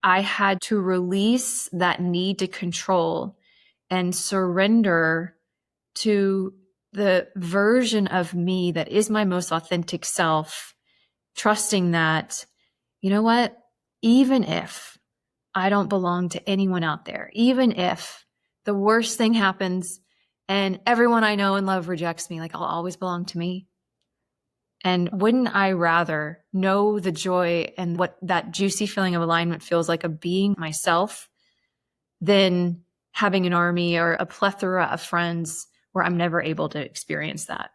I had to release that need to control and surrender to the version of me that is my most authentic self, trusting that, you know what, even if I don't belong to anyone out there, even if the worst thing happens and everyone I know and love rejects me, like I'll always belong to me. And wouldn't I rather know the joy and what that juicy feeling of alignment feels like of being myself than having an army or a plethora of friends where I'm never able to experience that?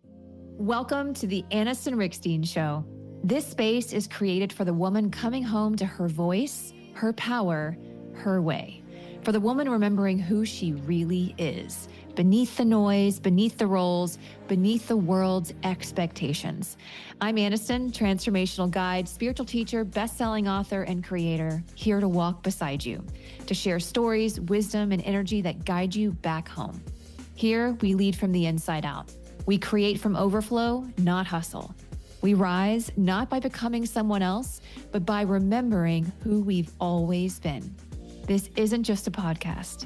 Welcome to the Anniston Riekstins Show. This space is created for the woman coming home to her voice, her power, her way. For the woman remembering who she really is, beneath the noise, beneath the roles, beneath the world's expectations. I'm Anniston, transformational guide, spiritual teacher, best-selling author, and creator, here to walk beside you, to share stories, wisdom, and energy that guide you back home. Here, we lead from the inside out. We create from overflow, not hustle. We rise not by becoming someone else, but by remembering who we've always been. This isn't just a podcast.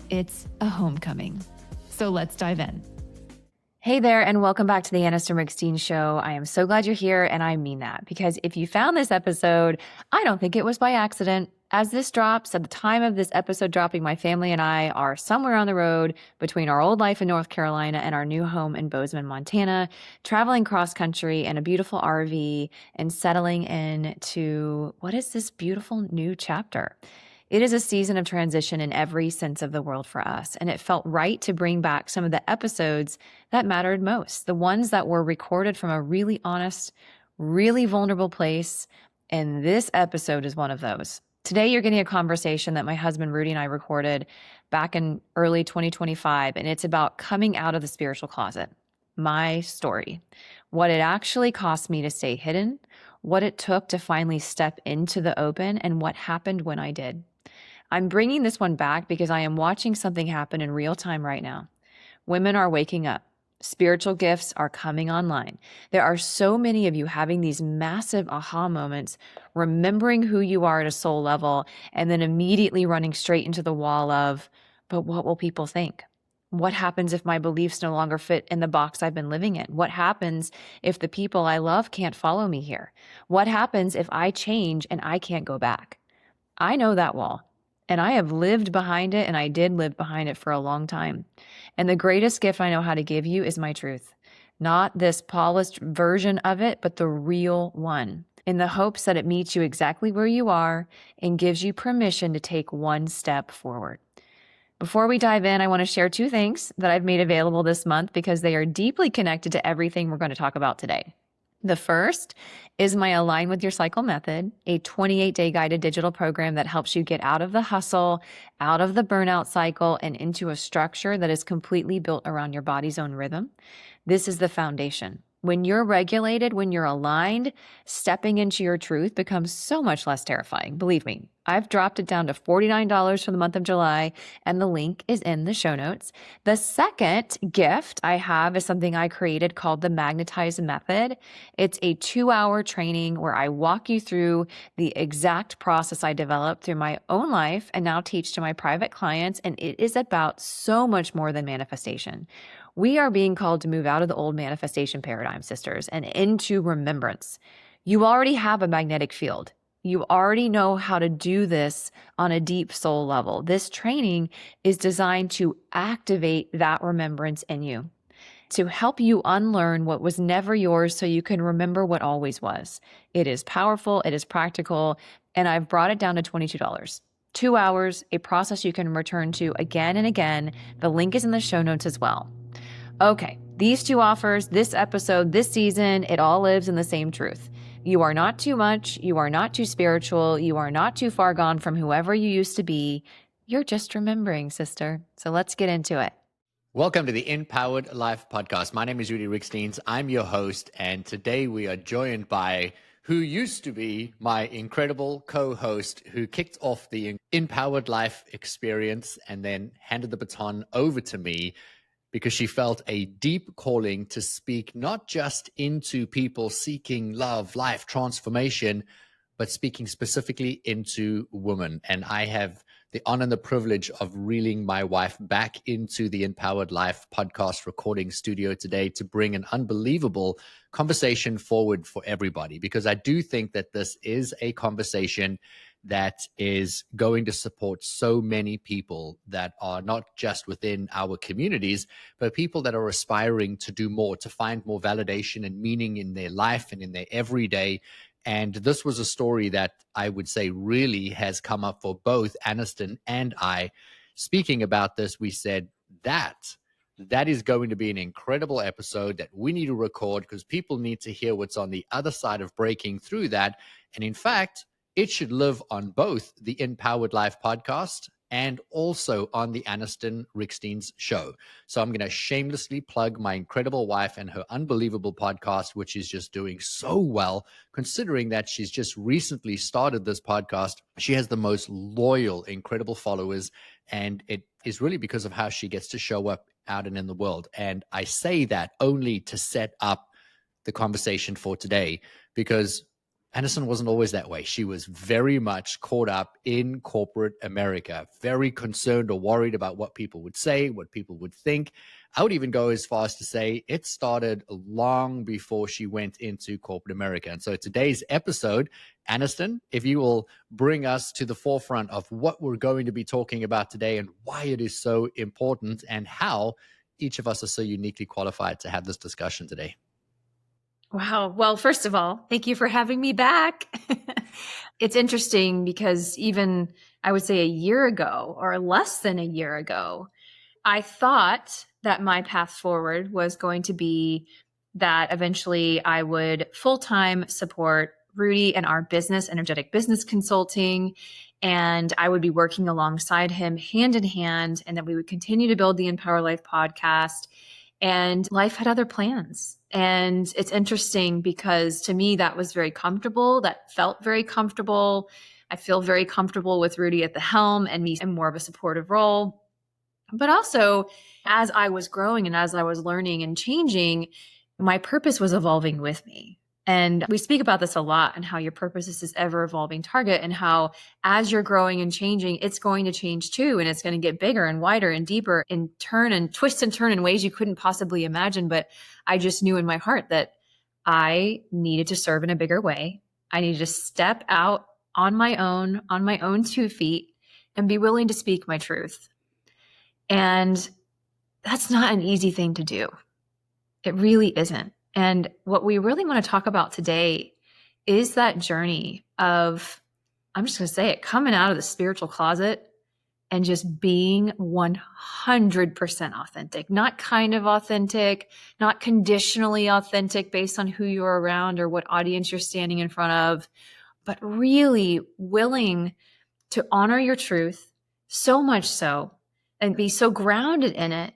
It's a homecoming. So let's dive in. Hey there, and welcome back to the Anniston Riekstins Show. I am so glad you're here, and I mean that, because if you found this episode, I don't think it was by accident. As this drops, at the time of this episode dropping, my family and I are somewhere on the road between our old life in North Carolina and our new home in Bozeman, Montana, traveling cross country in a beautiful RV and settling into what is this beautiful new chapter. It is a season of transition in every sense of the word for us, and it felt right to bring back some of the episodes that mattered most, the ones that were recorded from a really honest, really vulnerable place, and this episode is one of those. Today, you're getting a conversation that my husband, Rudi, and I recorded back in early 2025, and it's about coming out of the spiritual closet, my story, what it actually cost me to stay hidden, what it took to finally step into the open, and what happened when I did. I'm bringing this one back because I am watching something happen in real time right now. Women are waking up. Spiritual gifts are coming online. There are so many of you having these massive aha moments, remembering who you are at a soul level, and then immediately running straight into the wall of, but what will people think? What happens if my beliefs no longer fit in the box I've been living in? What happens if the people I love can't follow me here? What happens if I change and I can't go back? I know that wall. And I have lived behind it, and I did live behind it for a long time. And the greatest gift I know how to give you is my truth. Not this polished version of it, but the real one, in the hopes that it meets you exactly where you are and gives you permission to take one step forward. Before we dive in, I want to share two things that I've made available this month because they are deeply connected to everything we're going to talk about today. The first is my Align with Your Cycle method, a 28-day guided digital program that helps you get out of the hustle, out of the burnout cycle, and into a structure that is completely built around your body's own rhythm. This is the foundation. When you're regulated, when you're aligned, stepping into your truth becomes so much less terrifying. Believe me, I've dropped it down to $49 for the month of July, and the link is in the show notes. The second gift I have is something I created called the Magnetize Method. It's a 2-hour training where I walk you through the exact process I developed through my own life and now teach to my private clients, and it is about so much more than manifestation. We are being called to move out of the old manifestation paradigm, sisters, and into remembrance. You already have a magnetic field. You already know how to do this on a deep soul level. This training is designed to activate that remembrance in you, to help you unlearn what was never yours so you can remember what always was. It is powerful, it is practical, and I've brought it down to $22. 2 hours, a process you can return to again and again. The link is in the show notes as well. Okay, these two offers, this episode, this season, it all lives in the same truth. You are not too much. You are not too spiritual. You are not too far gone from whoever you used to be. You're just remembering, sister. So let's get into it. Welcome to the Empowered Life Podcast. My name is Rudi Riekstins. I'm your host, and today we are joined by who used to be my incredible co-host who kicked off the Empowered Life experience and then handed the baton over to me because she felt a deep calling to speak not just into people seeking love, life, transformation, but speaking specifically into women. And I have the honor and the privilege of reeling my wife back into the Empowered Life podcast recording studio today to bring an unbelievable conversation forward for everybody, because I do think that this is a conversation that is going to support so many people that are not just within our communities, but people that are aspiring to do more, to find more validation and meaning in their life and in their everyday. And this was a story that I would say really has come up for both Anniston and I. Speaking about this, we said that is going to be an incredible episode that we need to record, because people need to hear what's on the other side of breaking through that. And in fact, it should live on both the Empowered Life podcast and also on the Anniston Riekstins show. So I'm going to shamelessly plug my incredible wife and her unbelievable podcast, which is just doing so well, considering that she's just recently started this podcast. She has the most loyal, incredible followers, and it is really because of how she gets to show up out and in the world. And I say that only to set up the conversation for today, because Anniston wasn't always that way. She was very much caught up in corporate America, very concerned or worried about what people would say, what people would think. I would even go as far as to say it started long before she went into corporate America. And so today's episode, Anniston, if you will bring us to the forefront of what we're going to be talking about today and why it is so important and how each of us are so uniquely qualified to have this discussion today. Wow. Well, first of all, thank you for having me back. It's interesting because even I would say a year ago or less than a year ago, I thought that my path forward was going to be that eventually I would full-time support Rudi and our business, energetic business consulting, and I would be working alongside him hand in hand, and that we would continue to build the Empower Life podcast. And life had other plans. And it's interesting because to me, that was very comfortable. That felt very comfortable. I feel very comfortable with Rudi at the helm and me in more of a supportive role. But also, as I was growing and as I was learning and changing, my purpose was evolving with me. And we speak about this a lot, and how your purpose is this ever evolving target, and how as you're growing and changing, it's going to change too. And it's going to get bigger and wider and deeper and turn and twist and turn in ways you couldn't possibly imagine. But I just knew in my heart that I needed to serve in a bigger way. I needed to step out on my own 2 feet, and be willing to speak my truth. And that's not an easy thing to do. It really isn't. And what we really want to talk about today is that journey of, I'm just going to say it, coming out of the spiritual closet and just being 100% authentic, not kind of authentic, not conditionally authentic based on who you're around or what audience you're standing in front of, but really willing to honor your truth so much so and be so grounded in it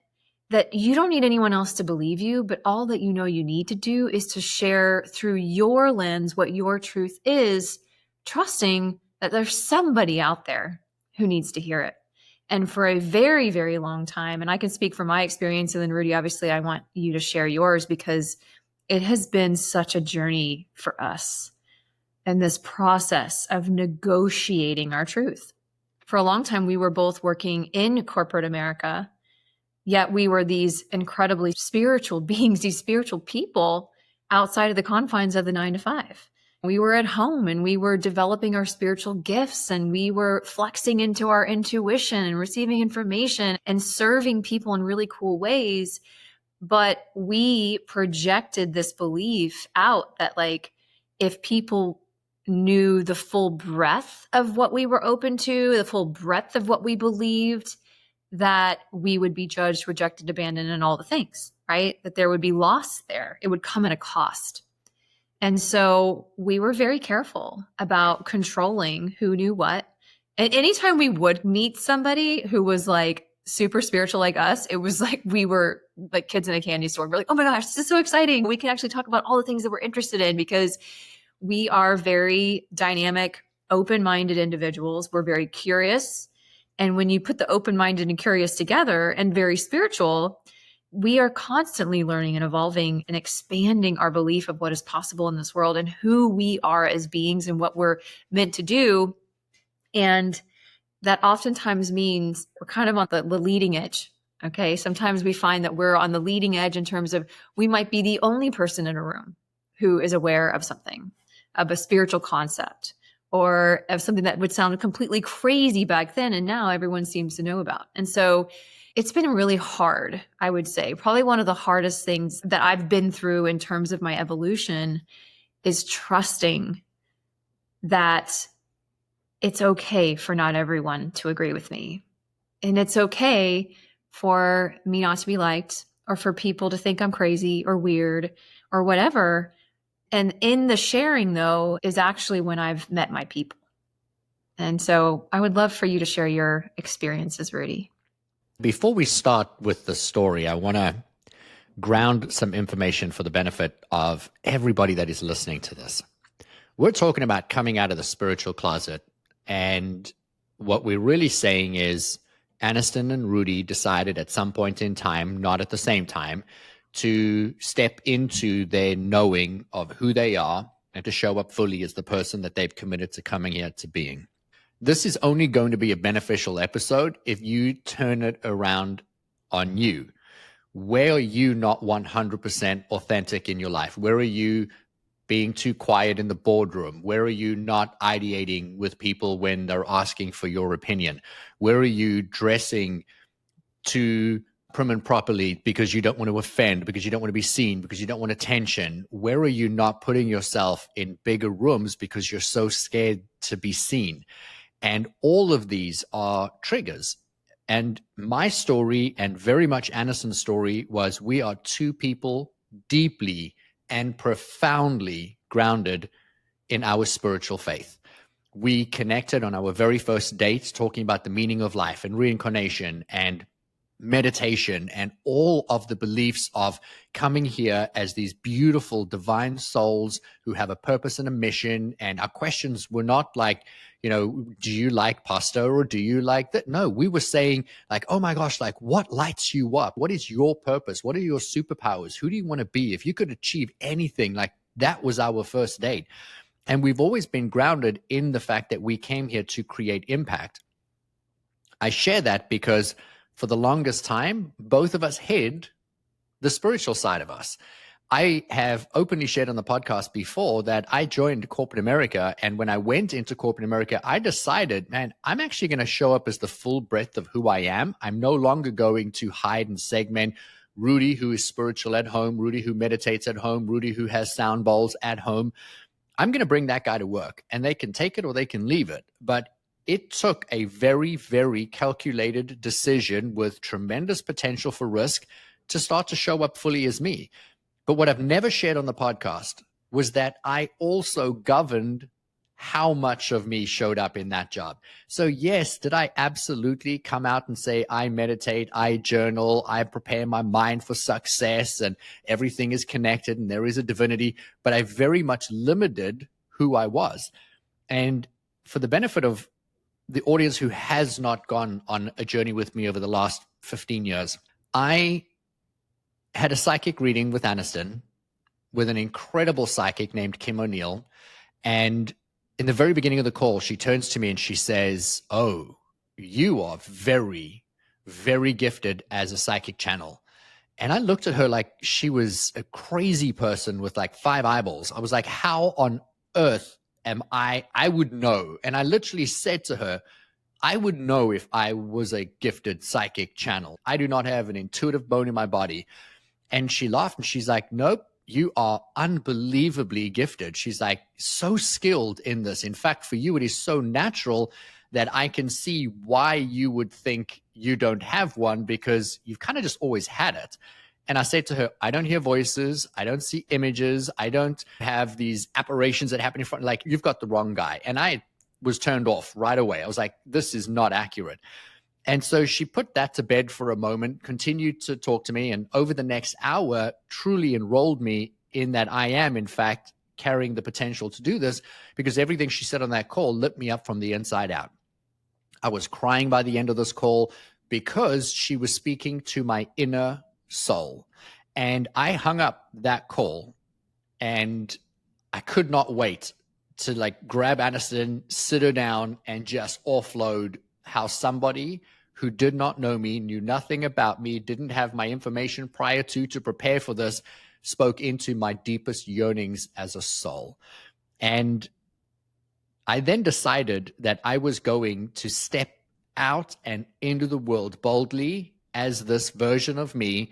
that you don't need anyone else to believe you, but all that you know you need to do is to share through your lens what your truth is, trusting that there's somebody out there who needs to hear it. And for a very, very long time, and I can speak from my experience, and then Rudi, obviously I want you to share yours, because it has been such a journey for us and this process of negotiating our truth. For a long time, we were both working in corporate America, yet we were these incredibly spiritual beings, these spiritual people outside of the confines of the 9 to 5. We were at home and we were developing our spiritual gifts, and we were flexing into our intuition and receiving information and serving people in really cool ways. But we projected this belief out that, like, if people knew the full breadth of what we were open to, the full breadth of what we believed, that we would be judged, rejected, abandoned, and all the things, right? That there would be loss there. It would come at a cost. And so we were very careful about controlling who knew what. And anytime we would meet somebody who was like super spiritual like us, it was like we were like kids in a candy store. We're like, oh my gosh, this is so exciting. We can actually talk about all the things that we're interested in, because we are very dynamic, open-minded individuals. We're very curious. And when you put the open-minded and curious together and very spiritual, we are constantly learning and evolving and expanding our belief of what is possible in this world and who we are as beings and what we're meant to do. And that oftentimes means we're kind of on the leading edge. Okay. Sometimes we find that we're on the leading edge in terms of we might be the only person in a room who is aware of something, of a spiritual concept, or of something that would sound completely crazy back then. And now everyone seems to know about. And so it's been really hard, I would say. Probably one of the hardest things that I've been through in terms of my evolution is trusting that it's okay for not everyone to agree with me. And it's okay for me not to be liked or for people to think I'm crazy or weird or whatever. And in the sharing, though, is actually when I've met my people. And so I would love for you to share your experiences, Rudi. Before we start with the story, I want to ground some information for the benefit of everybody that is listening to this. We're talking about coming out of the spiritual closet. And what we're really saying is Anniston and Rudi decided at some point in time, not at the same time, to step into their knowing of who they are and to show up fully as the person that they've committed to coming here to being. This is only going to be a beneficial episode if you turn it around on you. Where are you not 100% authentic in your life? Where are you being too quiet in the boardroom? Where are you not ideating with people when they're asking for your opinion? Where are you dressing too prim and properly because you don't want to offend, because you don't want to be seen, because you don't want attention? Where are you not putting yourself in bigger rooms because you're so scared to be seen? And all of these are triggers. And my story, and very much Anniston's story, was we are two people deeply and profoundly grounded in our spiritual faith. We connected on our very first date talking about the meaning of life and reincarnation and meditation and all of the beliefs of coming here as these beautiful divine souls who have a purpose and a mission. And our questions were not like, do you like pasta or do you like that? No, we were saying like, oh my gosh, like what lights you up? What is your purpose? What are your superpowers? Who do you want to be? If you could achieve anything, like that was our first date. And we've always been grounded in the fact that we came here to create impact. I share that because for the longest time, both of us hid the spiritual side of us. I have openly shared on the podcast before that I joined corporate America. And when I went into corporate America, I decided, man, I'm actually going to show up as the full breadth of who I am. I'm no longer going to hide and segment Rudi, who is spiritual at home, Rudi, who meditates at home, Rudi, who has sound bowls at home. I'm going to bring that guy to work, and they can take it or they can leave it. But it took a very, very calculated decision with tremendous potential for risk to start to show up fully as me. But what I've never shared on the podcast was that I also governed how much of me showed up in that job. So yes, did I absolutely come out and say, I meditate, I journal, I prepare my mind for success and everything is connected and there is a divinity, but I very much limited who I was. And for the benefit of the audience who has not gone on a journey with me over the last 15 years, I had a psychic reading with Anniston with an incredible psychic named Kim O'Neill. And in the very beginning of the call, she turns to me and she says, oh, you are very, very gifted as a psychic channel. And I looked at her like she was a crazy person with like 5 eyeballs. I was like, how on earth am I would know. And I literally said to her, I would know if I was a gifted psychic channel. I do not have an intuitive bone in my body. And she laughed and she's like, nope, you are unbelievably gifted. She's like, so skilled in this. In fact, for you, it is so natural that I can see why you would think you don't have one, because you've kind of just always had it. And I said to her, I don't hear voices. I don't see images. I don't have these apparitions that happen in front. Like, you've got the wrong guy. And I was turned off right away. I was like, this is not accurate. And so she put that to bed for a moment, continued to talk to me, and over the next hour truly enrolled me in that I am, in fact, carrying the potential to do this, because everything she said on that call lit me up from the inside out. I was crying by the end of this call because she was speaking to my inner soul. And I hung up that call and I could not wait to like grab Anniston, sit her down, and just offload how somebody who did not know me, knew nothing about me, didn't have my information prior to prepare for this, spoke into my deepest yearnings as a soul. And I then decided that I was going to step out and into the world boldly as this version of me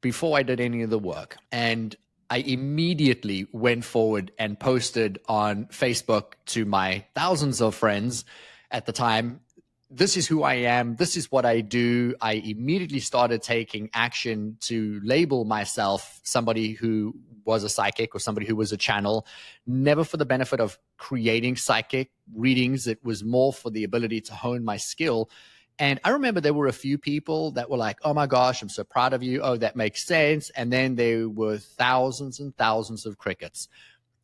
before I did any of the work. And I immediately went forward and posted on Facebook to my thousands of friends at the time, this is who I am. This is what I do. I immediately started taking action to label myself somebody who was a psychic or somebody who was a channel, never for the benefit of creating psychic readings. It was more for the ability to hone my skill. And I remember there were a few people that were like, oh my gosh, I'm so proud of you. Oh, that makes sense. And then there were thousands and thousands of crickets.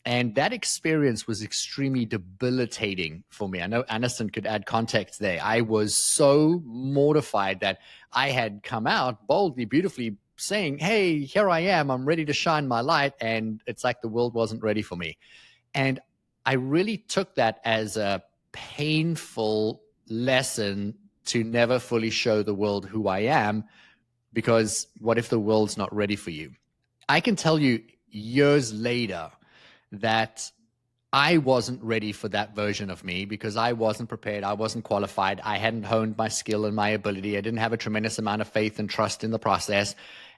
And that experience was extremely debilitating for me. I know Anniston could add context there. I was so mortified that I had come out boldly, beautifully saying, hey, here I am. I'm ready to shine my light. And it's like the world wasn't ready for me. And I really took that as a painful lesson to never fully show the world who I am, because what if the world's not ready for you? I can tell you years later that I wasn't ready for that version of me because I wasn't prepared. I wasn't qualified. I hadn't honed my skill and my ability. I didn't have a tremendous amount of faith and trust in the process.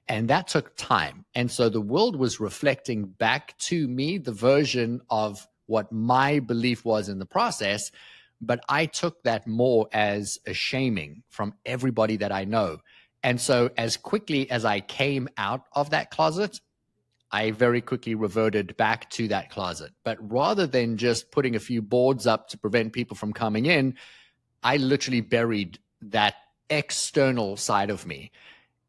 And that took time. And so the world was reflecting back to me the version of what my belief was in the process. But I took that more as a shaming from everybody that I know. And so as quickly as I came out of that closet, I very quickly reverted back to that closet. But rather than just putting a few boards up to prevent people from coming in, I literally buried that external side of me.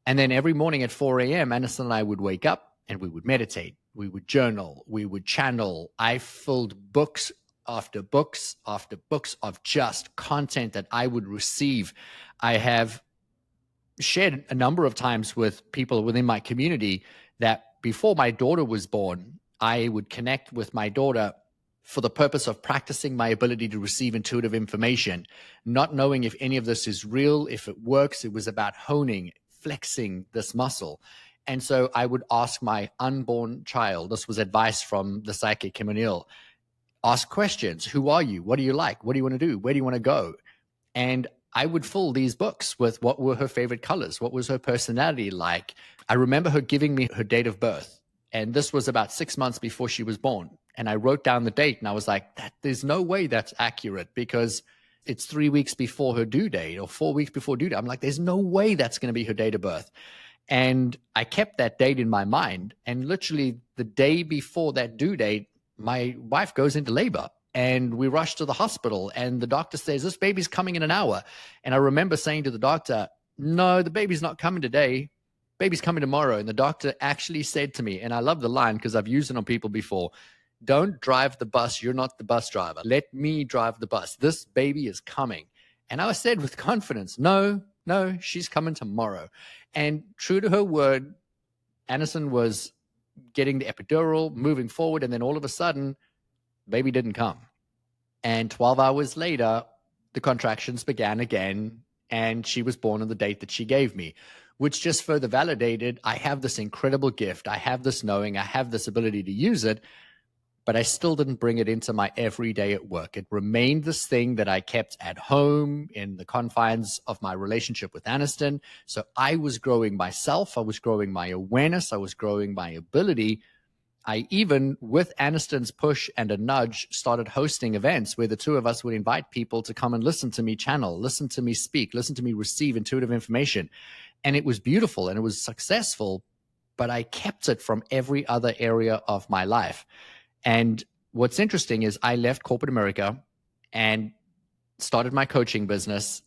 And then every morning at 4 a.m., Anniston and I would wake up and we would meditate. We would journal. We would channel. I filled books after books after books of just content that I would receive. I have shared a number of times with people within my community that before my daughter was born, I would connect with my daughter for the purpose of practicing my ability to receive intuitive information, not knowing if any of this is real, if it works. It was about honing, flexing this muscle. And so I would ask my unborn child, this was advice from the psychic Kim O'Neill, ask questions. Who are you? What do you like? What do you want to do? Where do you want to go? And I would fill these books with what were her favorite colors, what was her personality like. I remember her giving me her date of birth, and this was about 6 months before she was born. And I wrote down the date, and I was like, there's no way that's accurate because it's 3 weeks before her due date or 4 weeks before due date. I'm like, there's no way that's going to be her date of birth. And I kept that date in my mind. And literally the day before that due date, my wife goes into labor. And we rush to the hospital and the doctor says, this baby's coming in an hour. And I remember saying to the doctor, no, the baby's not coming today. Baby's coming tomorrow. And the doctor actually said to me, and I love the line because I've used it on people before, don't drive the bus. You're not the bus driver. Let me drive the bus. This baby is coming. And I said with confidence, no, she's coming tomorrow. And true to her word, Anniston was getting the epidural, moving forward. And then all of a sudden, baby didn't come. And 12 hours later, the contractions began again, and she was born on the date that she gave me, which just further validated I have this incredible gift. I have this knowing. I have this ability to use it, but I still didn't bring it into my everyday at work. It remained this thing that I kept at home in the confines of my relationship with Anniston. So I was growing myself. I was growing my awareness. I was growing my ability. I even, with Anniston's push and a nudge, started hosting events where the two of us would invite people to come and listen to me channel, listen to me speak, listen to me receive intuitive information. And it was beautiful and it was successful, but I kept it from every other area of my life. And what's interesting is I left corporate America and started my coaching business.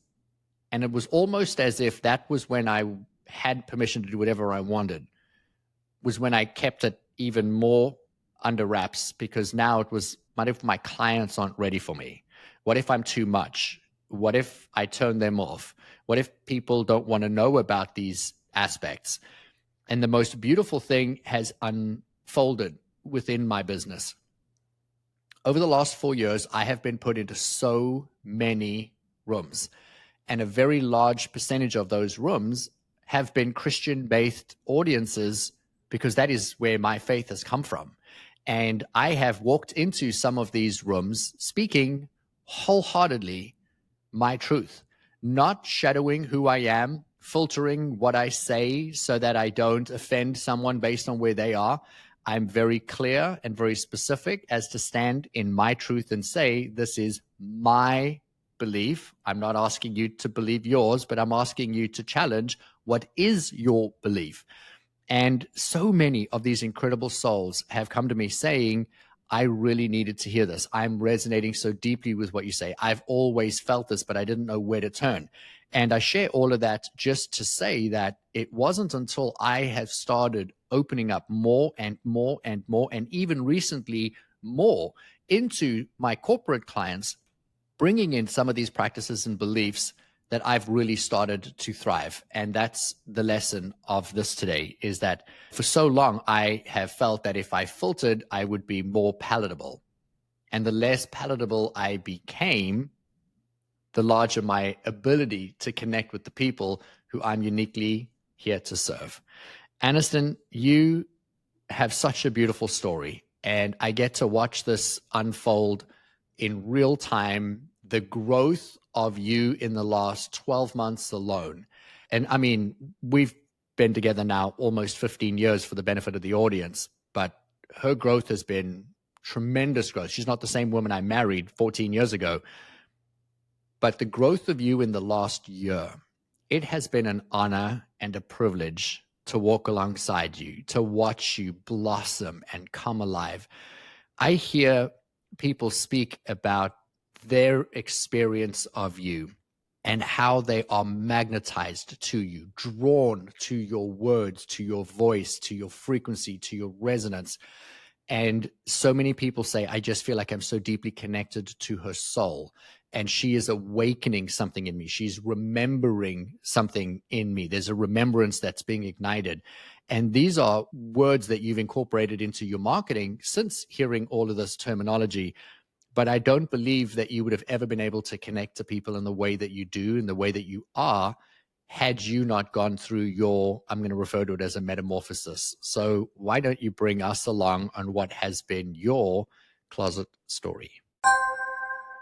And it was almost as if that was when I had permission to do whatever I wanted, was when I kept it even more under wraps, because now it was, what if my clients aren't ready for me? What if I'm too much? What if I turn them off? What if people don't want to know about these aspects? And the most beautiful thing has unfolded within my business. Over the last 4 years, I have been put into so many rooms, and a very large percentage of those rooms have been Christian-based audiences because that is where my faith has come from. And I have walked into some of these rooms speaking wholeheartedly my truth, not shadowing who I am, filtering what I say so that I don't offend someone based on where they are. I'm very clear and very specific as to stand in my truth and say, this is my belief. I'm not asking you to believe yours, but I'm asking you to challenge what is your belief. And so many of these incredible souls have come to me saying, I really needed to hear this. I'm resonating so deeply with what you say. I've always felt this, but I didn't know where to turn. And I share all of that just to say that it wasn't until I have started opening up more and more and more, and even recently more into my corporate clients, bringing in some of these practices and beliefs, that I've really started to thrive. And that's the lesson of this today, is that for so long, I have felt that if I filtered, I would be more palatable. And the less palatable I became, the larger my ability to connect with the people who I'm uniquely here to serve. Anniston, you have such a beautiful story, and I get to watch this unfold in real time, the growth of you in the last 12 months alone. And I mean, we've been together now almost 15 years for the benefit of the audience, but her growth has been tremendous growth. She's not the same woman I married 14 years ago, but the growth of you in the last year, it has been an honor and a privilege to walk alongside you, to watch you blossom and come alive. I hear people speak about their experience of you and how they are magnetized to you, drawn to your words, to your voice, to your frequency, to your resonance. And so many people say, I just feel like I'm so deeply connected to her soul. And she is awakening something in me. She's remembering something in me. There's a remembrance that's being ignited. And these are words that you've incorporated into your marketing since hearing all of this terminology. But I don't believe that you would have ever been able to connect to people in the way that you do, in the way that you are, had you not gone through your, I'm going to refer to it as a metamorphosis. So why don't you bring us along on what has been your closet story?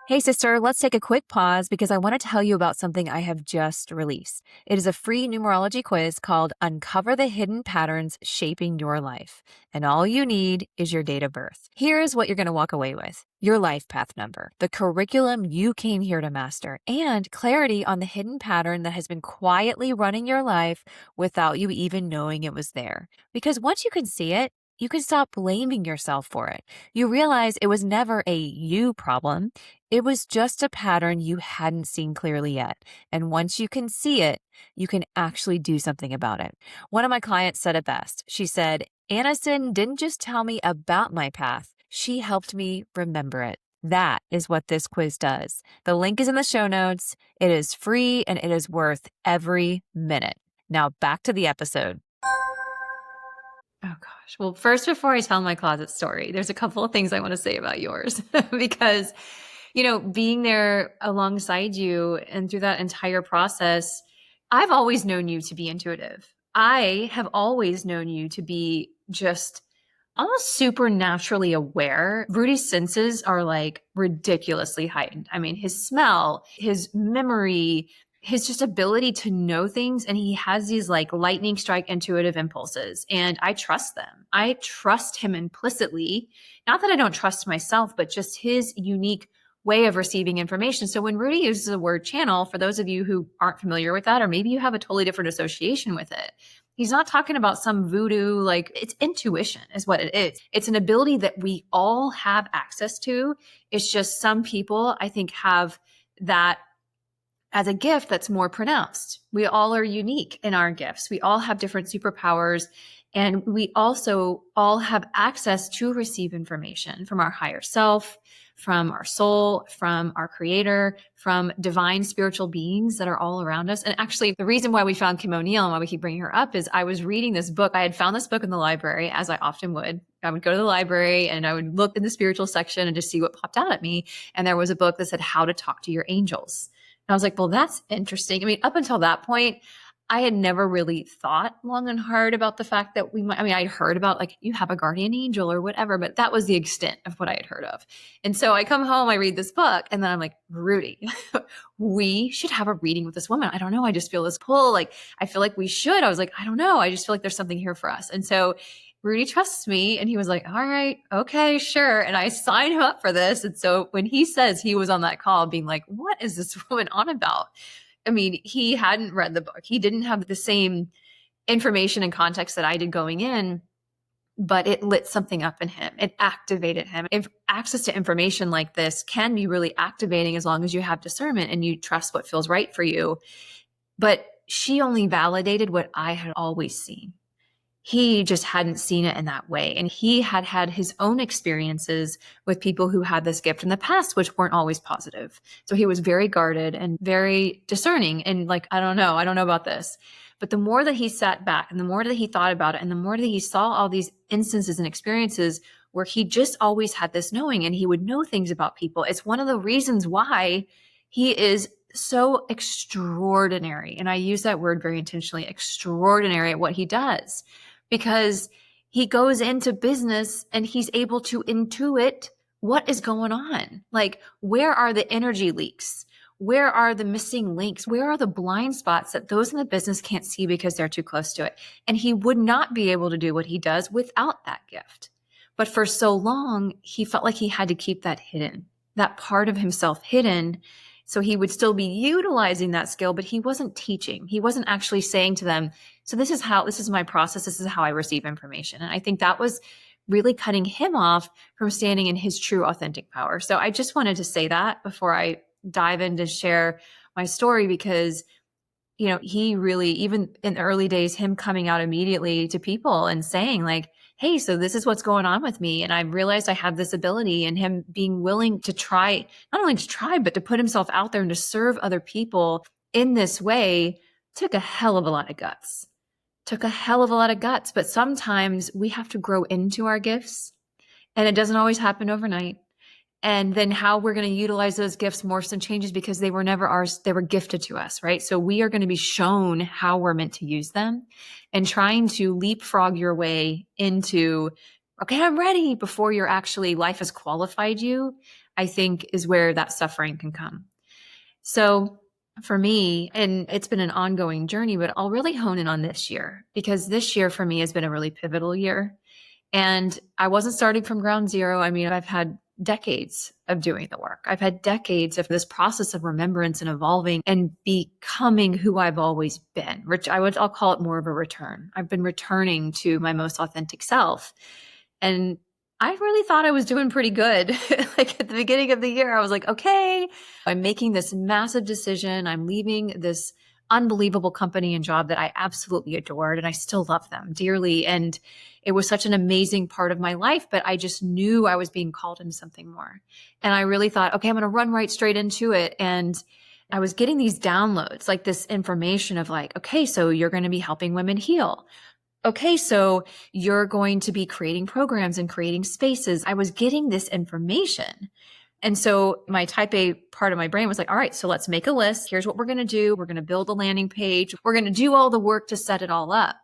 Hey, sister, let's take a quick pause because I want to tell you about something I have just released. It is a free numerology quiz called Uncover the Hidden Patterns Shaping Your Life. And all you need is your date of birth. Here's what you're going to walk away with: your life path number, the curriculum you came here to master, and clarity on the hidden pattern that has been quietly running your life without you even knowing it was there. Because once you can see it, you can stop blaming yourself for it. You realize it was never a you problem. It was just a pattern you hadn't seen clearly yet. And once you can see it, you can actually do something about it. One of my clients said it best. She said, Anniston didn't just tell me about my path. She helped me remember it. That is what this quiz does. The link is in the show notes. It is free and it is worth every minute. Now back to the episode. Oh gosh. Well, first, before I tell my closet story, there's a couple of things I want to say about yours because, being there alongside you and through that entire process, I've always known you to be intuitive. I have always known you to be just almost supernaturally aware. Rudy's senses are like ridiculously heightened. I mean, his smell, his memory, his just ability to know things. And he has these like lightning strike intuitive impulses. And I trust them. I trust him implicitly. Not that I don't trust myself, but just his unique way of receiving information. So when Rudi uses the word channel, for those of you who aren't familiar with that, or maybe you have a totally different association with it, he's not talking about some voodoo, like it's intuition is what it is. It's an ability that we all have access to. It's just some people, I think, have that as a gift that's more pronounced. We all are unique in our gifts. We all have different superpowers. And we also all have access to receive information from our higher self, from our soul, from our creator, from divine spiritual beings that are all around us. And actually, the reason why we found Kim O'Neill and why we keep bringing her up is I was reading this book. I had found this book in the library, as I often would. I would go to the library and I would look in the spiritual section and just see what popped out at me. And there was a book that said How to Talk to Your Angels. And I was like, well, that's interesting. I mean, up until that point, I had never really thought long and hard about the fact that we might, I mean, I'd heard about like you have a guardian angel or whatever, but that was the extent of what I had heard of. And so I come home, I read this book, and then I'm like, Rudi, we should have a reading with this woman. I don't know. I just feel this pull. Like, I feel like we should. I was like, I don't know. I just feel like there's something here for us. And so Rudi trusts me. And he was like, all right, okay, sure. And I signed him up for this. And so when he says he was on that call being like, what is this woman on about? I mean, he hadn't read the book. He didn't have the same information and context that I did going in, but it lit something up in him. It activated him. If access to information like this can be really activating as long as you have discernment and you trust what feels right for you. But she only validated what I had always seen. He just hadn't seen it in that way. And he had had his own experiences with people who had this gift in the past, which weren't always positive. So he was very guarded and very discerning and like, I don't know about this. But the more that he sat back and the more that he thought about it and the more that he saw all these instances and experiences where he just always had this knowing and he would know things about people, it's one of the reasons why he is so extraordinary. And I use that word very intentionally, extraordinary at what he does. Because he goes into business and he's able to intuit what is going on. Like, where are the energy leaks? Where are the missing links? Where are the blind spots that those in the business can't see because they're too close to it? And he would not be able to do what he does without that gift. But for so long, he felt like he had to keep that hidden, that part of himself hidden. So he would still be utilizing that skill, but he wasn't teaching. He wasn't actually saying to them, so this is my process. This is how I receive information. And I think that was really cutting him off from standing in his true authentic power. So I just wanted to say that before I dive in to share my story, because he really, even in the early days, him coming out immediately to people and saying like, hey, so this is what's going on with me. And I realized I have this ability, and him being willing to try, not only to try, but to put himself out there and to serve other people in this way took a hell of a lot of guts. But sometimes we have to grow into our gifts, and it doesn't always happen overnight. And then how we're going to utilize those gifts morphs and changes because they were never ours. They were gifted to us, right? So we are going to be shown how we're meant to use them, and trying to leapfrog your way into, okay, I'm ready before you're actually life has qualified you, I think is where that suffering can come. So for me, and it's been an ongoing journey, but I'll really hone in on this year, because this year for me has been a really pivotal year. And I wasn't starting from ground zero. I mean, I've had decades of doing the work. I've had decades of this process of remembrance and evolving and becoming who I've always been. I'll call it more of a return. I've been returning to my most authentic self. And I really thought I was doing pretty good. Like at the beginning of the year, I was like, okay, I'm making this massive decision. I'm leaving this unbelievable company and job that I absolutely adored, and I still love them dearly. And it was such an amazing part of my life, but I just knew I was being called into something more. And I really thought, okay, I'm going to run right straight into it. And I was getting these downloads, like this information of like, okay, so you're going to be helping women heal. Okay, so you're going to be creating programs and creating spaces. I was getting this information. And so my type A part of my brain was like, all right, so let's make a list. Here's what we're going to do. We're going to build a landing page. We're going to do all the work to set it all up.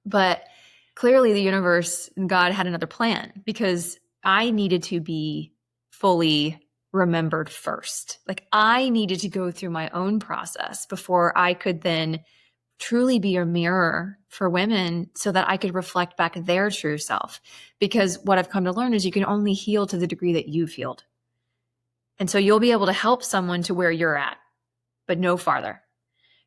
But clearly the universe and God had another plan, because I needed to be fully remembered first. Like I needed to go through my own process before I could then truly be a mirror for women so that I could reflect back their true self. Because what I've come to learn is you can only heal to the degree that you've healed. And so you'll be able to help someone to where you're at, but no farther.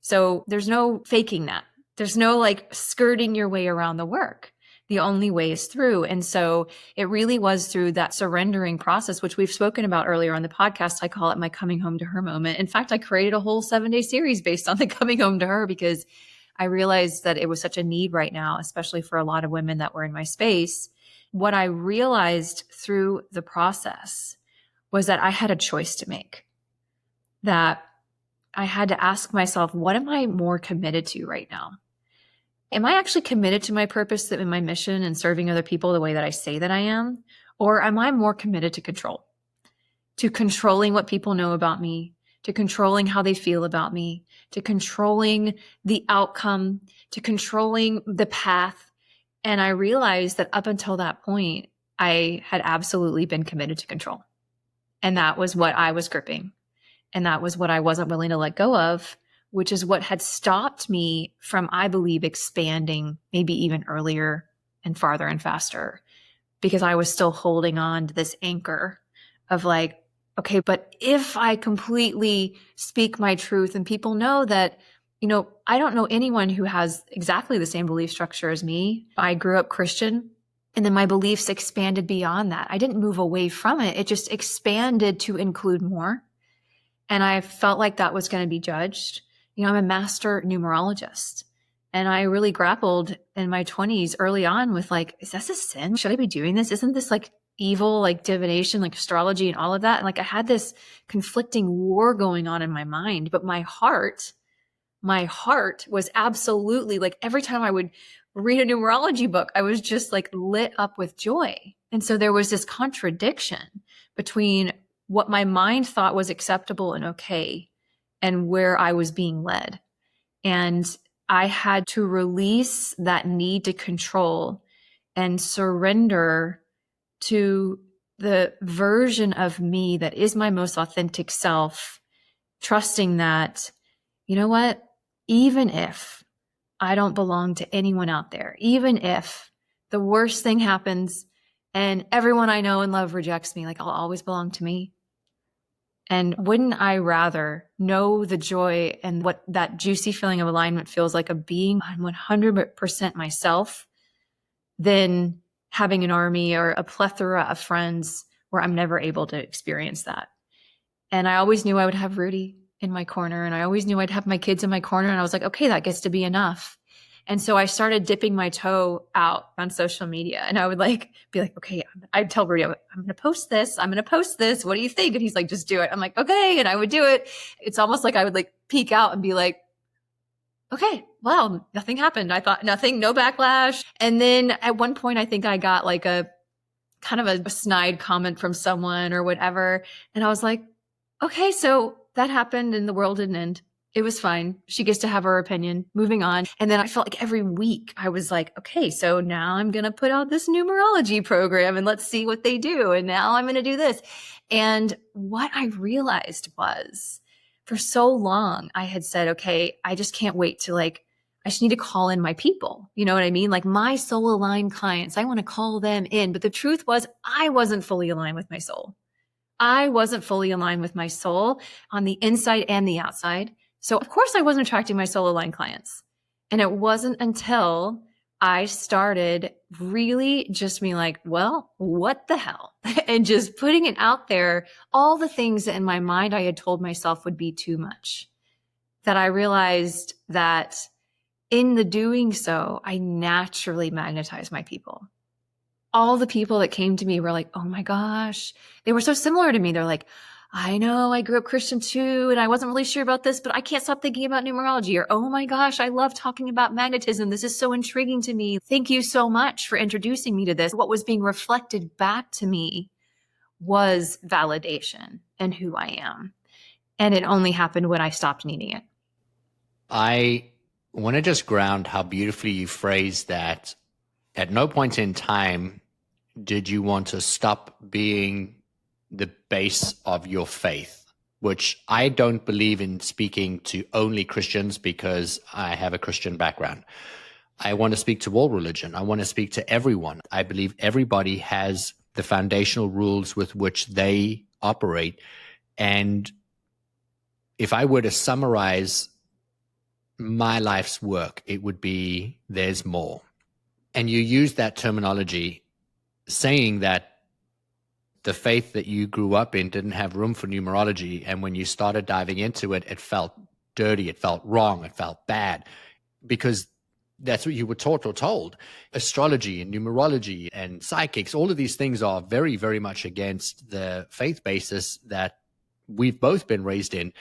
So there's no faking that. There's no like skirting your way around the work. The only way is through. And so it really was through that surrendering process, which we've spoken about earlier on the podcast. I call it my coming home to her moment. In fact, I created a whole 7-day series based on the coming home to her, because I realized that it was such a need right now, especially for a lot of women that were in my space. What I realized through the process was that I had a choice to make, that I had to ask myself, what am I more committed to right now? Am I actually committed to my purpose and my mission and serving other people the way that I say that I am? Or am I more committed to control, to controlling what people know about me, to controlling how they feel about me, to controlling the outcome, to controlling the path? And I realized that up until that point, I had absolutely been committed to control. And that was what I was gripping. And that was what I wasn't willing to let go of, which is what had stopped me from, I believe, expanding maybe even earlier and farther and faster, because I was still holding on to this anchor of like, okay, but if I completely speak my truth and people know that, I don't know anyone who has exactly the same belief structure as me. I grew up Christian, and then my beliefs expanded beyond that. I didn't move away from it. It just expanded to include more. And I felt like that was going to be judged. I'm a master numerologist. And I really grappled in my 20s early on with like, is this a sin? Should I be doing this? Isn't this like evil, like divination, like astrology and all of that? And like I had this conflicting war going on in my mind, but my heart was absolutely like, every time I would read a numerology book, I was just like lit up with joy. And so there was this contradiction between what my mind thought was acceptable and okay and where I was being led. And I had to release that need to control and surrender to the version of me that is my most authentic self, trusting that, you know what, even if I don't belong to anyone out there, even if the worst thing happens and everyone I know and love rejects me, like I'll always belong to me. And wouldn't I rather know the joy and what that juicy feeling of alignment feels like, of being 100% myself, than having an army or a plethora of friends where I'm never able to experience that. And I always knew I would have Rudi in my corner, and I always knew I'd have my kids in my corner. And I was like, okay, that gets to be enough. And so I started dipping my toe out on social media, and I would like be like, okay, I'd tell Rudi, I'm going to post this. I'm going to post this. What do you think? And he's like, just do it. I'm like, okay. And I would do it. It's almost like I would like peek out and be like, okay, wow, nothing happened. I thought nothing, no backlash. And then at one point, I think I got like a kind of a snide comment from someone or whatever. And I was like, okay, so that happened and the world didn't end. It was fine. She gets to have her opinion, moving on. And then I felt like every week I was like, okay, so now I'm going to put out this numerology program and let's see what they do. And now I'm going to do this. And what I realized was, for so long, I had said, okay, I just can't wait to I just need to call in my people. You know what I mean? Like my soul aligned clients, I want to call them in. But the truth was, I wasn't fully aligned with my soul. I wasn't fully aligned with my soul on the inside and the outside. So of course I wasn't attracting my soul aligned clients. And it wasn't until I started really just being like, well, what the hell? And just putting it out there, all the things that in my mind I had told myself would be too much, that I realized that in the doing so, I naturally magnetized my people. All the people that came to me were like, oh my gosh, they were so similar to me. They're like, I know I grew up Christian too, and I wasn't really sure about this, but I can't stop thinking about numerology. Or, oh my gosh, I love talking about magnetism. This is so intriguing to me. Thank you so much for introducing me to this. What was being reflected back to me was validation and who I am. And it only happened when I stopped needing it. I want to just ground how beautifully you phrased that. At no point in time did you want to stop being the base of your faith, which I don't believe in speaking to only Christians because I have a Christian background. I want to speak to all religion. I want to speak to everyone. I believe everybody has the foundational rules with which they operate. And if I were to summarize my life's work, it would be there's more. And you use that terminology, saying that the faith that you grew up in didn't have room for numerology. And when you started diving into it, it felt dirty, it felt wrong, it felt bad. because that's what you were taught or told. Astrology and numerology and psychics, all of these things are very, very much against the faith basis that we've both been raised in.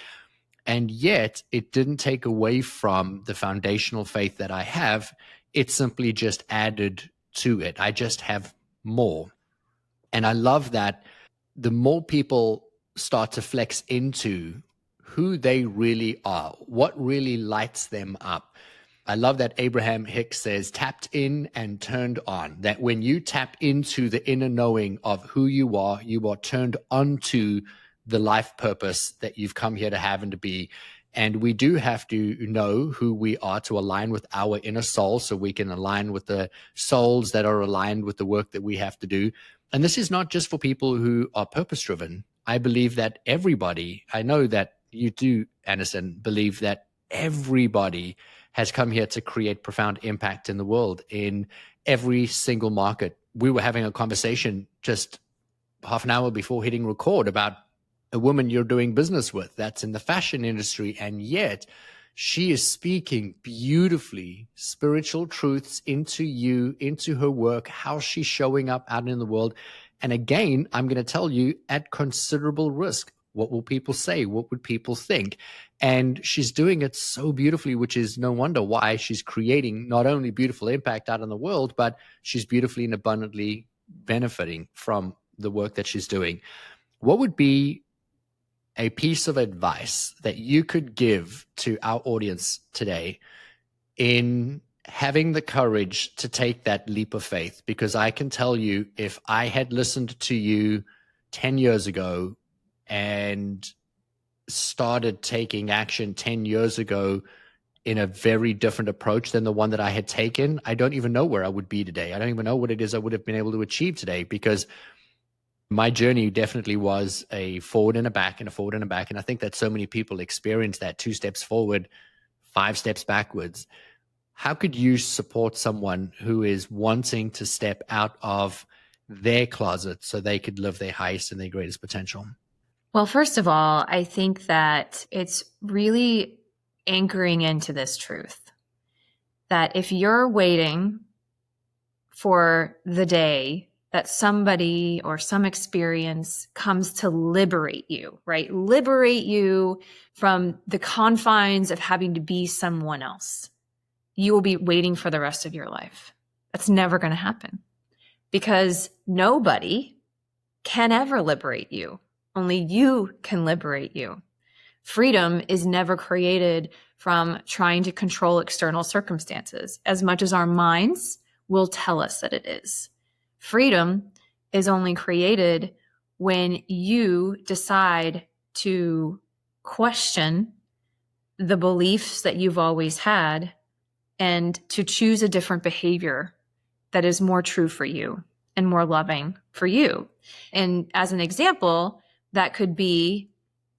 And yet it didn't take away from the foundational faith that I have. It simply just added to it. I just have more. And I love that the more people start to flex into who they really are, what really lights them up. I love that Abraham Hicks says, tapped in and turned on, that when you tap into the inner knowing of who you are turned onto the life purpose that you've come here to have and to be. And we do have to know who we are to align with our inner soul so we can align with the souls that are aligned with the work that we have to do. And this is not just for people who are purpose-driven. I believe that everybody, I know that you do, Anniston, believe that everybody has come here to create profound impact in the world in every single market. We were having a conversation just half an hour before hitting record about a woman you're doing business with that's in the fashion industry, and yet she is speaking beautifully spiritual truths into you, into her work, how she's showing up out in the world. And again, I'm going to tell you, at considerable risk. What will people say? What would people think? And she's doing it so beautifully, which is no wonder why she's creating not only beautiful impact out in the world, but she's beautifully and abundantly benefiting from the work that she's doing. What would be a piece of advice that you could give to our audience today in having the courage to take that leap of faith? Because I can tell you, if I had listened to you 10 years ago and started taking action 10 years ago in a very different approach than the one that I had taken, I don't even know where I would be today. I don't even know what it is I would have been able to achieve today, because my journey definitely was a forward and a back and a forward and a back. And I think that so many people experience that 2 steps forward, 5 steps backwards. How could you support someone who is wanting to step out of their closet so they could live their highest and their greatest potential? Well, first of all, I think that it's really anchoring into this truth that if you're waiting for the day that somebody or some experience comes to liberate you, right? Liberate you from the confines of having to be someone else, you will be waiting for the rest of your life. That's never going to happen, because nobody can ever liberate you. Only you can liberate you. Freedom is never created from trying to control external circumstances, as much as our minds will tell us that it is. Freedom is only created when you decide to question the beliefs that you've always had and to choose a different behavior that is more true for you and more loving for you. And as an example, that could be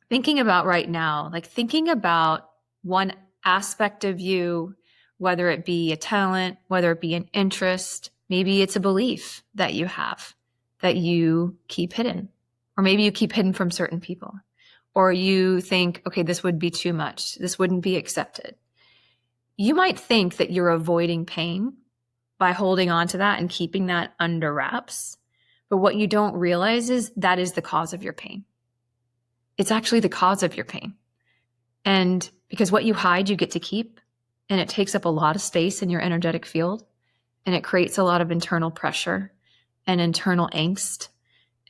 thinking about right now, like thinking about one aspect of you, whether it be a talent, whether it be an interest, maybe it's a belief that you have that you keep hidden, or maybe you keep hidden from certain people, or you think, okay, this would be too much. This wouldn't be accepted. You might think that you're avoiding pain by holding on to that and keeping that under wraps. But what you don't realize is that is the cause of your pain. It's actually the cause of your pain. And because what you hide, you get to keep. And it takes up a lot of space in your energetic field. And it creates a lot of internal pressure and internal angst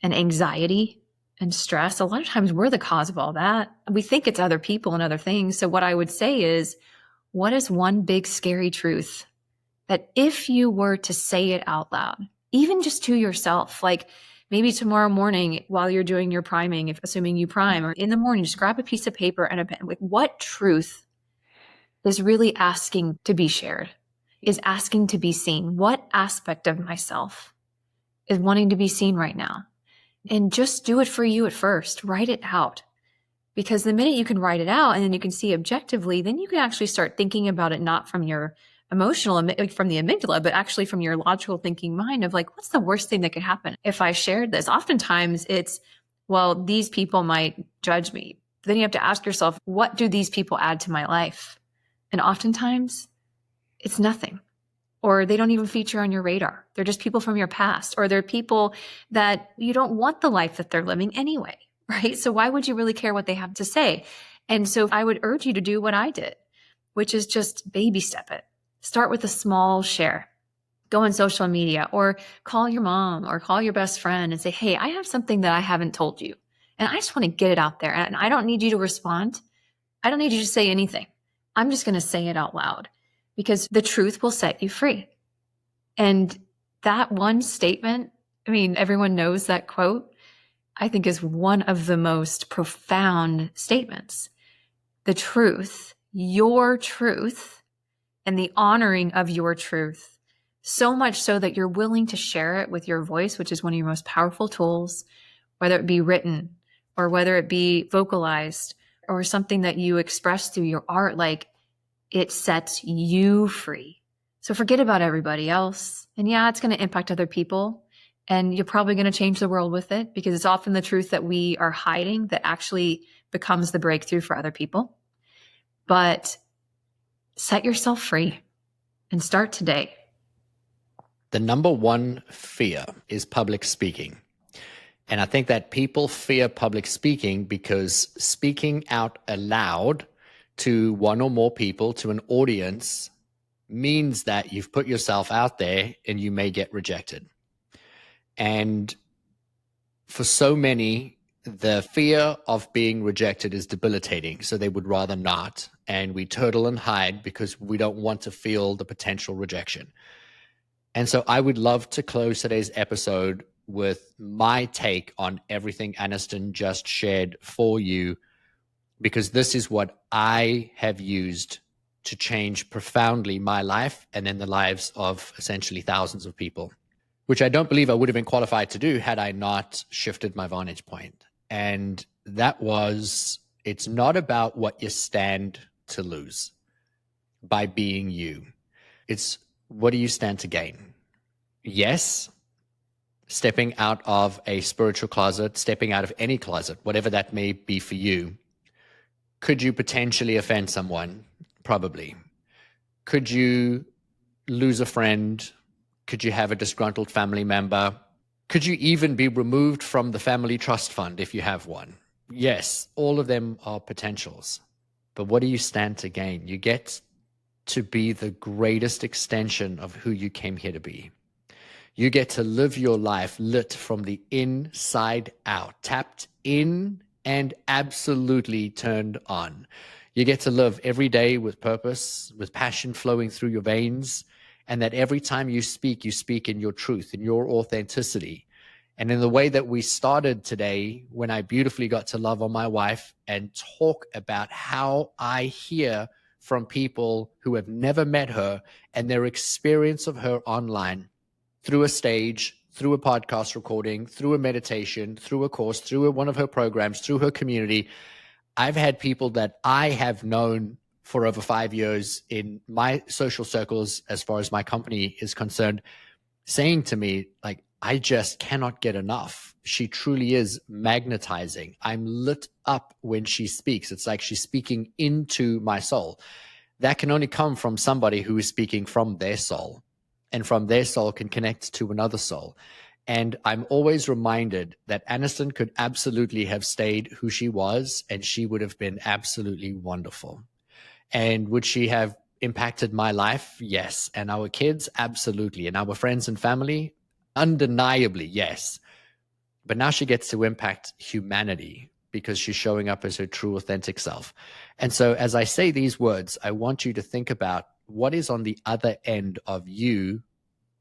and anxiety and stress. A lot of times we're the cause of all that. We think it's other people and other things. So what I would say is, what is one big scary truth that if you were to say it out loud, even just to yourself, like maybe tomorrow morning while you're doing your priming, if assuming you prime, or in the morning, just grab a piece of paper and a pen. Like, what truth is really asking to be shared, is asking to be seen? What aspect of myself is wanting to be seen right now? And just do it for you at first. Write it out. Because the minute you can write it out and then you can see objectively, then you can actually start thinking about it, not from your emotional, like from the amygdala, but actually from your logical thinking mind of like, what's the worst thing that could happen if I shared this? Oftentimes it's, well, these people might judge me. Then you have to ask yourself, what do these people add to my life? And oftentimes it's nothing. Or they don't even feature on your radar. They're just people from your past, or they're people that you don't want the life that they're living anyway, right? So why would you really care what they have to say? And so I would urge you to do what I did, which is just baby step it. Start with a small share. Go on social media or call your mom or call your best friend and say, hey, I have something that I haven't told you. And I just want to get it out there. And I don't need you to respond. I don't need you to say anything. I'm just going to say it out loud because the truth will set you free. And that one statement, I mean, everyone knows that quote, I think is one of the most profound statements. The truth, your truth, and the honoring of your truth, so much so that you're willing to share it with your voice, which is one of your most powerful tools, whether it be written or whether it be vocalized or something that you express through your art, like it sets you free. So forget about everybody else. And yeah, it's going to impact other people. And you're probably going to change the world with it because it's often the truth that we are hiding that actually becomes the breakthrough for other people. But set yourself free and start today. The number one fear is public speaking. And I think that people fear public speaking because speaking out aloud to one or more people, to an audience, means that you've put yourself out there and you may get rejected. And for so many, the fear of being rejected is debilitating. So they would rather not. And we turtle and hide because we don't want to feel the potential rejection. And so I would love to close today's episode with my take on everything Anniston just shared for you, because this is what I have used to change profoundly my life and then the lives of essentially thousands of people, which I don't believe I would have been qualified to do had I not shifted my vantage point. And that was, it's not about what you stand to lose by being you. It's what do you stand to gain? Yes, stepping out of a spiritual closet, stepping out of any closet, whatever that may be for you. Could you potentially offend someone? Probably. Could you lose a friend? Could you have a disgruntled family member? Could you even be removed from the family trust fund if you have one? Yes, all of them are potentials. But what do you stand to gain? You get to be the greatest extension of who you came here to be. You get to live your life lit from the inside out, tapped in and absolutely turned on. You get to live every day with purpose, with passion flowing through your veins, and that every time you speak in your truth, in your authenticity. And in the way that we started today, when I beautifully got to love on my wife and talk about how I hear from people who have never met her and their experience of her online, through a stage, through a podcast recording, through a meditation, through a course, through one of her programs, through her community. I've had people that I have known for over 5 years in my social circles, as far as my company is concerned, saying to me, like, I just cannot get enough. She truly is magnetizing. I'm lit up when she speaks. It's like she's speaking into my soul. That can only come from somebody who is speaking from their soul, and from their soul can connect to another soul. And I'm always reminded that Anniston could absolutely have stayed who she was, and she would have been absolutely wonderful. And would she have impacted my life? Yes. And our kids? Absolutely. And our friends and family? Undeniably, yes. But now she gets to impact humanity because she's showing up as her true, authentic self. And so as I say these words, I want you to think about what is on the other end of you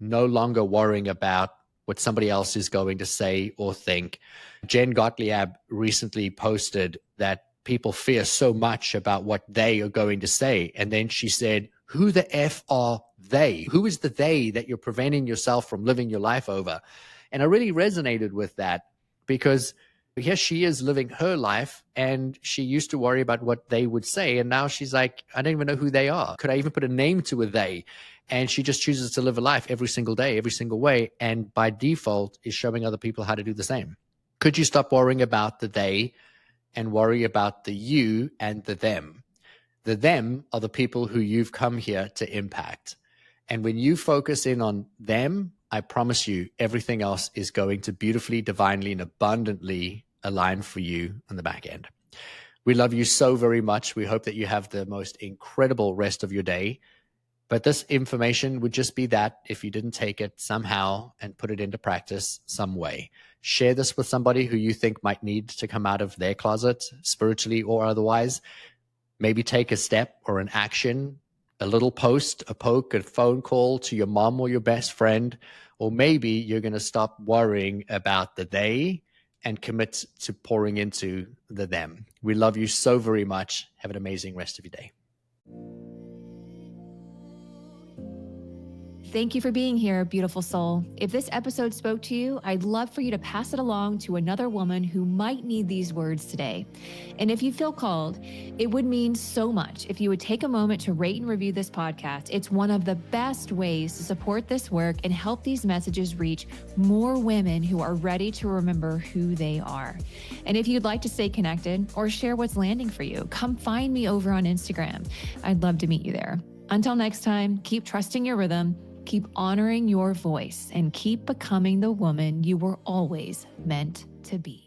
no longer worrying about what somebody else is going to say or think. Jen Gottlieb recently posted that people fear so much about what they are going to say. And then she said, who the F are they? Who is the they that you're preventing yourself from living your life over? And I really resonated with that because here she is living her life and she used to worry about what they would say. And now she's like, I don't even know who they are. Could I even put a name to a they? And she just chooses to live a life every single day, every single way. And by default is showing other people how to do the same. Could you stop worrying about the they and worry about the you and the them? The them are the people who you've come here to impact. And when you focus in on them, I promise you, everything else is going to beautifully, divinely, and abundantly align for you on the back end. We love you so very much. We hope that you have the most incredible rest of your day. But this information would just be that if you didn't take it somehow and put it into practice some way. Share this with somebody who you think might need to come out of their closet, spiritually or otherwise. Maybe take a step or an action, a little post, a poke, a phone call to your mom or your best friend, or maybe you're going to stop worrying about the they and commit to pouring into the them. We love you so very much. Have an amazing rest of your day. Thank you for being here, beautiful soul. If this episode spoke to you, I'd love for you to pass it along to another woman who might need these words today. And if you feel called, it would mean so much if you would take a moment to rate and review this podcast. It's one of the best ways to support this work and help these messages reach more women who are ready to remember who they are. And if you'd like to stay connected or share what's landing for you, come find me over on Instagram. I'd love to meet you there. Until next time, keep trusting your rhythm, keep honoring your voice, and keep becoming the woman you were always meant to be.